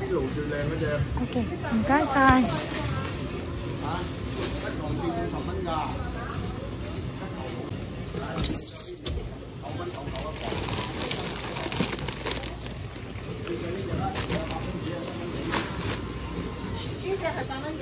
邊爐最靚嗰隻。OK， 唔該晒。嚇，一嚿4、50蚊㗎。9蚊99一個。呢隻係8蚊幾？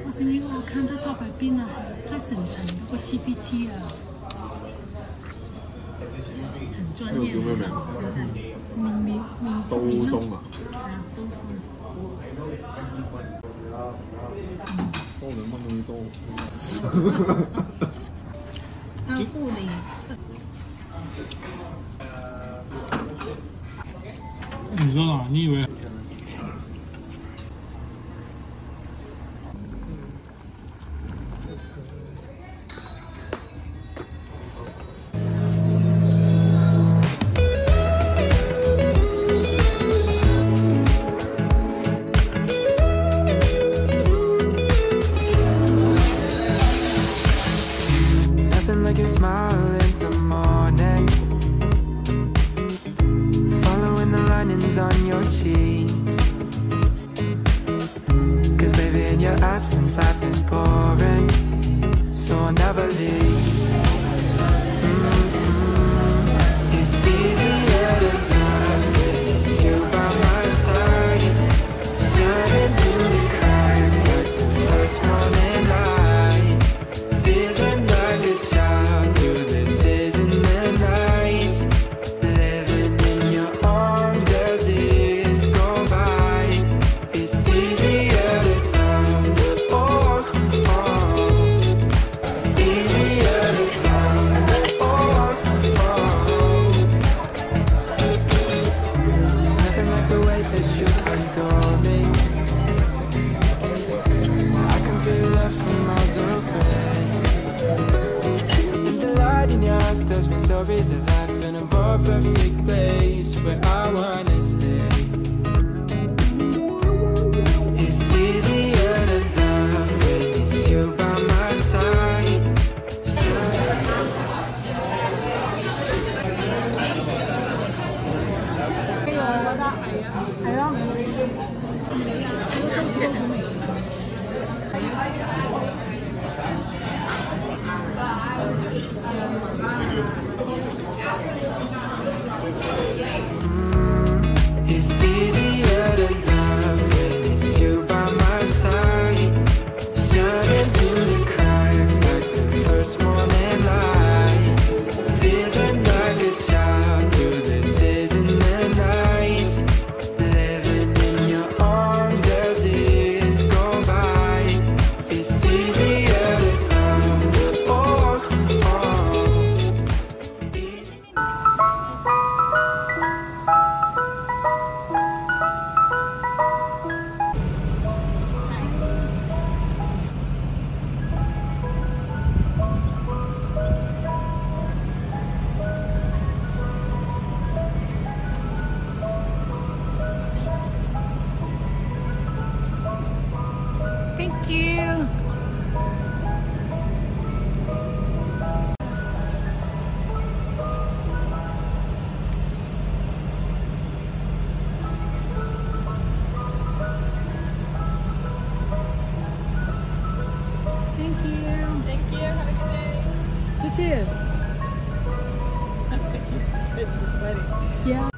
我曾經我看他top喺邊啊，他成層嗰個 TPT 啊，很專業啊，現在面刀鬆啊，係啊，刀鬆。多2蚊可以多。刀布里。你知道哪？你以为？ On your cheeks, 'cause baby in your absence life is boring, so I'll never leave. It's easier to love when it's you by my side, shining through the cracks like the first morning light, feeling like a child through the days and the nights, living in your arms as the years go by. It's easier to love, oh, easier to love, oh. There's nothing like the way that you adore me. I can feel love from miles away. And the light in your eyes tells me stories of life in a more perfect place where I wanna stay. It's easier to love when it's you by my side. It's easier to love when it's you by my side, shining through the cracks like the first morning light, feeling like a child through the days and the nights, living in your arms as the years go by. It's easier to love, oh. Thank you. Thank you. Thank you. Have a good day. You too. This is funny. Yeah.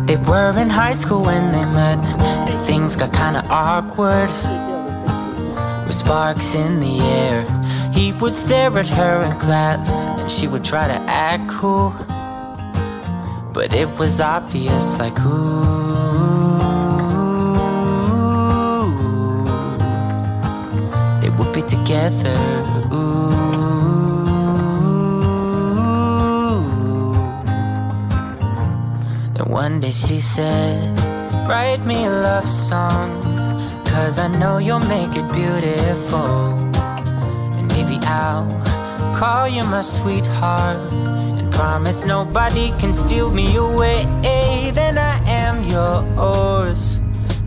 They were in high school when they met. Things got kinda awkward, with sparks in the air. He would stare at her in class, and she would try to act cool, but it was obvious, like, ooh, they would be together, ooh. And one day she said, write me a love song, 'cause I know you'll make it beautiful. And maybe I'll call you my sweetheart, and promise nobody can steal me away. Then I am yours,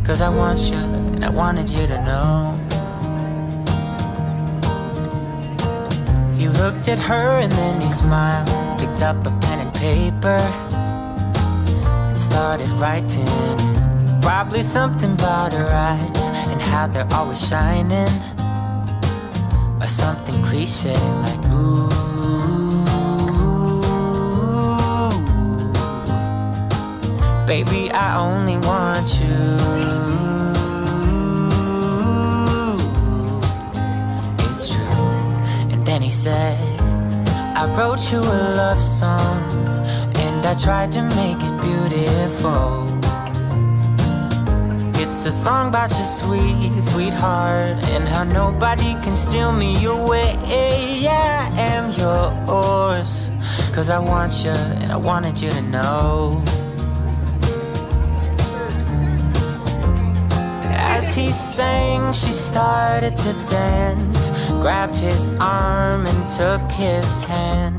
'cause I want you, and I wanted you to know. looked at her and then he smiled, picked up a pen and paper, and started writing. Probably something about her eyes and how they're always shining, or something cliche like ooh. Baby, I only want you. It's true. And then he said, I wrote you a love song, and I tried to make it beautiful. It's a song about your sweet, sweetheart, and how nobody can steal me away. I am yours, 'cause I want you, and I wanted you to know. As he sang, she started to dance, grabbed his arm and took his hand.